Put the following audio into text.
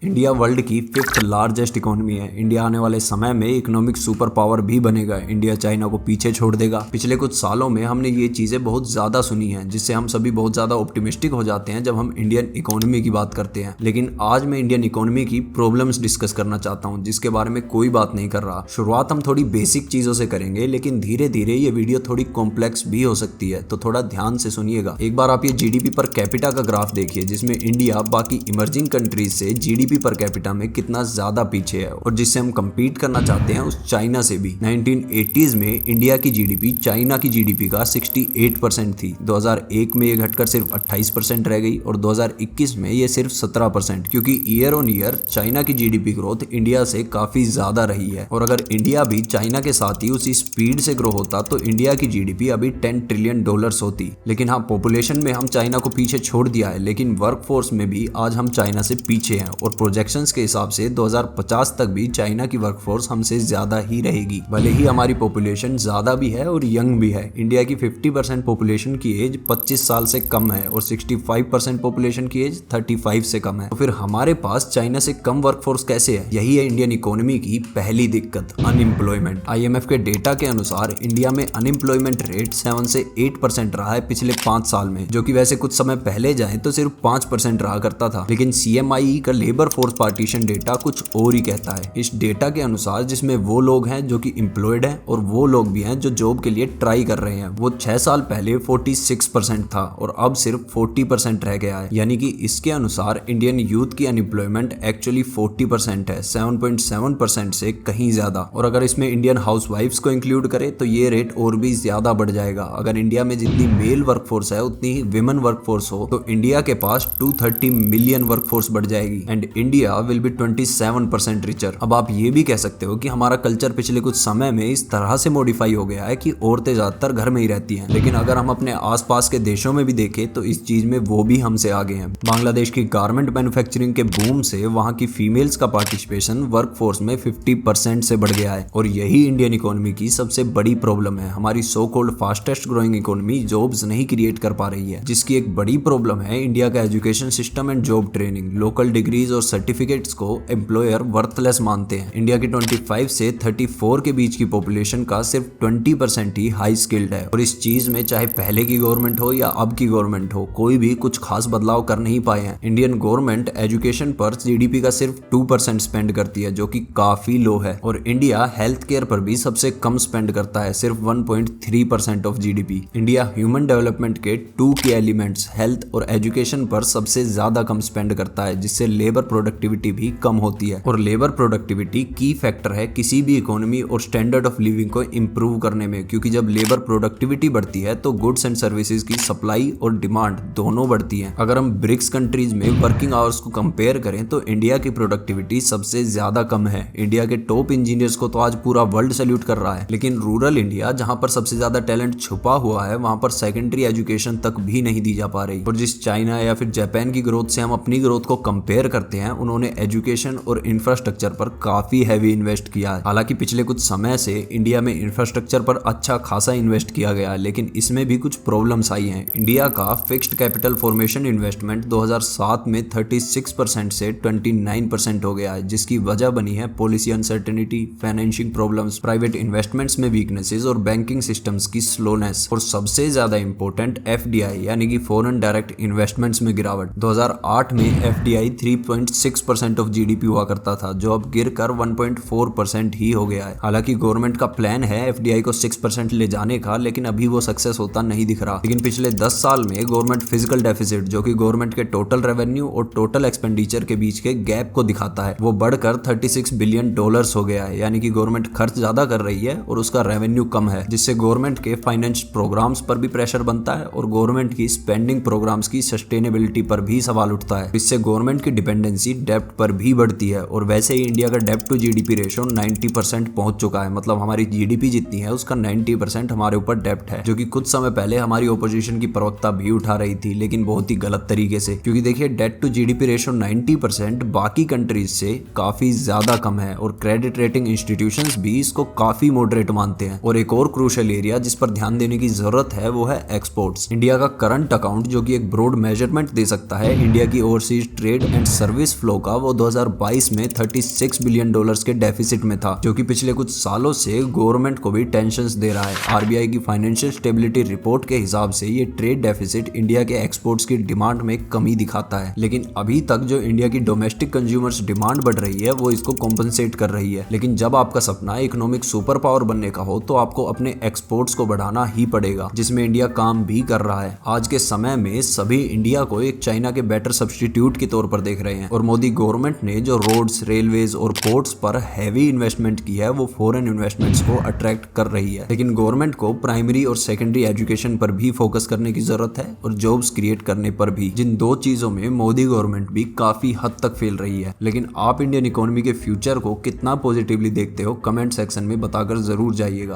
India world की 5th largest economy है। India आने वाले समय में इकोनॉमिक सुपर पावर भी बनेगा। इंडिया चाइना को पीछे छोड़ देगा। पिछले कुछ सालों में हमने ये चीजें बहुत ज्यादा सुनी हैं, जिससे हम सभी बहुत ज्यादा ऑप्टिमिस्टिक हो जाते हैं जब हम इंडियन इकोनॉमी की बात करते हैं। लेकिन आज मैं इंडियन इकोनॉमी की प्रॉब्लम्स डिस्कस करना चाहता हूँ, जिसके बारे में कोई बात नहीं कर रहा। शुरुआत हम थोड़ी बेसिक चीजों से करेंगे, लेकिन धीरे धीरे ये वीडियो थोड़ी कॉम्प्लेक्स भी हो सकती है, तो थोड़ा ध्यान से सुनिएगा। एक बार आप ये जीडीपी पर कैपिटा का ग्राफ देखिए, जिसमें इंडिया बाकी इमर्जिंग कंट्रीज से जीडीपी पर कैपिटा में कितना ज्यादा पीछे है और जिससे हम compete करना चाहते हैं उस चाइना से भी। 1980s में इंडिया की जीडीपी चाइना की जीडीपी का 68% थी। 2001 में ये घटकर सिर्फ 28% रह गई और 2021 में ये सिर्फ 17%, क्योंकि ईयर ऑन ईयर चाइना की जीडीपी ग्रोथ इंडिया से काफी ज्यादा रही है। और अगर इंडिया भी चाइना के साथ ही उसी स्पीड से ग्रो होता तो इंडिया की जीडीपी अभी $10 ट्रिलियन होती। लेकिन हाँ, पॉपुलेशन में हम चाइना को पीछे छोड़ दिया है, लेकिन वर्कफोर्स में भी आज हम चाइना से पीछे हैं और प्रोजेक्शंस के हिसाब से 2050 तक भी चाइना की वर्कफोर्स हमसे ज्यादा ही रहेगी। भले ही हमारी पॉपुलेशन ज्यादा भी है और यंग भी है। इंडिया की 50% पॉपुलेशन की एज 25 साल से कम है और 65% पॉपुलेशन की एज 35 से कम है। तो फिर हमारे पास चाइना से कम वर्कफोर्स कैसे है? यही है इंडियन इकोनॉमी की पहली दिक्कत, अनएम्प्लॉयमेंट। IMF के डेटा के अनुसार इंडिया में अनएम्प्लॉयमेंट रेट 7 से 8% रहा है पिछले 5 साल में, जो कि वैसे कुछ समय पहले जाए तो सिर्फ 5% रहा करता था। लेकिन CMIE का लेबर फोर्स पार्टीशन डेटा कुछ और ही कहता है। इस डेटा के अनुसार जिसमें वो लोग हैं जो कि एम्प्लॉयड हैं और वो लोग भी हैं जो जॉब के लिए ट्राई कर रहे हैं, वो 6 साल पहले 46% था और अब सिर्फ 40% रह गया है। यानी कि इसके अनुसार इंडियन यूथ की अनएम्प्लॉयमेंट एक्चुअली 40% है, 7.7% से कहीं ज्यादा। और अगर इसमें इंडियन हाउसवाइफ्स को इंक्लूड करें तो ये रेट और भी ज्यादा बढ़ जाएगा। अगर इंडिया में जितनी मेल वर्कफोर्स है उतनी ही विमेन वर्कफोर्स हो तो इंडिया के पास 230 मिलियन वर्कफोर्स बढ़ जाएगी and India will be 27% richer. अब आप ये भी कह सकते हो कि हमारा कल्चर पिछले कुछ समय में इस तरह से मॉडिफाई हो गया है कि औरतें ज्यादातर घर में ही रहती हैं। लेकिन अगर हम अपने आसपास के देशों में भी देखें तो इस चीज में वो भी हमसे आगे हैं। बांग्लादेश की गारमेंट मैन्युफैक्चरिंग के बूम से वहां की फीमेल्स का पार्टिसिपेशन वर्कफोर्स में 50% से बढ़ गया है। और यही इंडियन इकोनॉमी की सबसे बड़ी प्रॉब्लम है। हमारी so called fastest growing economy jobs नहीं क्रिएट कर पा रही है, जिसकी एक बड़ी प्रॉब्लम है इंडिया का education system and job training. Local degrees और सर्टिफिकेट्स को एम्प्लॉयर वर्थलेस मानते हैं। इंडिया की 25 से 34 के बीच की पॉपुलेशन का सिर्फ 20% ही हाई स्किल्ड है और इस चीज में चाहे पहले की गवर्नमेंट हो या अब की गवर्नमेंट हो, कोई भी कुछ खास बदलाव कर नहीं पाए हैं। इंडियन गवर्नमेंट एजुकेशन पर जीडीपी का सिर्फ 2% स्पेंड करती है, जो कि काफी लो है। और इंडिया हेल्थ केयर पर भी सबसे कम स्पेंड करता है, सिर्फ 1.3% of GDP. India human development के 2 की एलिमेंट्स हेल्थ और एजुकेशन पर सबसे ज्यादा कम स्पेंड करता है, जिससे लेबर प्रोडक्टिविटी भी कम होती है। और लेबर प्रोडक्टिविटी की फैक्टर है किसी भी इकोनॉमी और स्टैंडर्ड ऑफ लिविंग को इंप्रूव करने में, क्योंकि जब लेबर प्रोडक्टिविटी बढ़ती है तो गुड्स एंड सर्विसेज की सप्लाई और डिमांड दोनों बढ़ती है। अगर हम ब्रिक्स कंट्रीज में वर्किंग आवर्स को कंपेयर करें तो इंडिया की प्रोडक्टिविटी सबसे ज्यादा कम है। इंडिया के टॉप इंजीनियर्स को तो आज पूरा वर्ल्ड सैल्यूट कर रहा है, लेकिन रूरल इंडिया जहां पर सबसे ज्यादा टैलेंट छुपा हुआ है वहां पर सेकेंडरी एजुकेशन तक भी नहीं दी जा पा रही। और जिस चाइना या फिर जापान की ग्रोथ से हम अपनी ग्रोथ को कंपेयर करते हैं, उन्होंने एजुकेशन और इंफ्रास्ट्रक्चर पर काफी हैवी इन्वेस्ट किया है। हालांकि पिछले कुछ समय से इंडिया में इंफ्रास्ट्रक्चर पर अच्छा खासा इन्वेस्ट किया गया है, लेकिन इसमें भी कुछ प्रॉब्लम्स आई हैं। इंडिया का फिक्स्ड कैपिटल फॉर्मेशन इन्वेस्टमेंट 2007 में 36% से 29% हो गया है, जिसकी वजह बनी है policy uncertainty, financing problems, private investments में वीकनेसेस और बैंकिंग सिस्टम्स की स्लोनेस। और सबसे ज्यादा इंपॉर्टेंट FDI यानी कि फॉरेन डायरेक्ट इन्वेस्टमेंट्स में गिरावट। 2008 में FDI 3.6% ऑफ जीडीपी हुआ करता था, जो अब गिरकर 1.4% ही हो गया है। हालांकि गवर्नमेंट का प्लान है FDI को 6% ले जाने का, लेकिन अभी वो सक्सेस होता नहीं दिख रहा। लेकिन पिछले 10 साल में गवर्नमेंट फिजिकल डेफिसिट, जो कि गवर्नमेंट के टोटल रेवेन्यू और टोटल एक्सपेंडिचर के बीच के गैप को दिखाता है, वो बढ़कर $36 बिलियन हो गया है। यानी कि गवर्नमेंट खर्च ज्यादा कर रही है और उसका रेवेन्यू कम है, जिससे गवर्नमेंट के फाइनेंस प्रोग्राम्स पर भी प्रेशर बनता है और गवर्नमेंट की स्पेंडिंग प्रोग्राम्स की सस्टेनेबिलिटी पर भी सवाल उठता है। इससे गवर्नमेंट की डिपेंडेंसी डेब्ट पर भी बढ़ती है। और वैसे ही इंडिया का डेब्ट टू जीडीपी रेशो 90% पहुंच चुका है। मतलब हमारी जीडीपी जितनी है उसका 90% हमारे ऊपर डेब्ट है, जो कि कुछ समय पहले हमारी ओपोजिशन की प्रवक्ता भी उठा रही थी, लेकिन बहुत ही गलत तरीके से। क्योंकि देखिए, डेट टू जीडीपी रेशो 90% बाकी कंट्रीज से काफी ज्यादा कम है और क्रेडिट रेटिंग इंस्टीट्यूशंस भी इसको काफी मॉडरेट मानते हैं। और एक और क्रूशियल एरिया जिस पर ध्यान देने की जरूरत है वो है एक्सपोर्ट्स। इंडिया का करंट अकाउंट, जो कि एक ब्रॉड मेजरमेंट दे सकता है इंडिया की overseas trade and service flow का वो 2022 में $36 बिलियन के डेफिसिट में था, जो कि पिछले कुछ सालों से गवर्नमेंट को भी टेंशंस दे रहा है। आरबीआई की फाइनेंशियल स्टेबिलिटी रिपोर्ट के हिसाब से ये ट्रेड डेफिसिट इंडिया के एक्सपोर्ट्स की डिमांड में कमी दिखाता है, लेकिन अभी तक जो इंडिया की डोमेस्टिक कंज्यूमर्स डिमांड बढ़ रही है वो इसको कॉम्पनसेट कर रही है। लेकिन जब आपका सपना इकोनॉमिक सुपर पावर बनने का हो तो आपको अपने एक्सपोर्ट्स को बढ़ाना ही पड़ेगा, जिसमें इंडिया काम भी कर रहा है। आज के समय में सभी इंडिया को एक चाइना के बेटर सब्स्टिट्यूट के तौर पर देख रहे हैं और मोदी गवर्नमेंट ने जो रोड्स, रेलवेज और पोर्ट्स पर हैवी इन्वेस्टमेंट की है वो फॉरेन इन्वेस्टमेंट्स को अट्रैक्ट कर रही है। लेकिन गवर्नमेंट को प्राइमरी और सेकेंडरी एजुकेशन पर भी फोकस करने की जरूरत है और जॉब्स क्रिएट करने पर भी, जिन दो चीजों में मोदी गवर्नमेंट भी काफी हद तक फेल रही है। लेकिन आप इंडियन इकोनॉमी के फ्यूचर को कितना पॉजिटिवली देखते हो कमेंट सेक्शन में बताकर जरूर जाइएगा।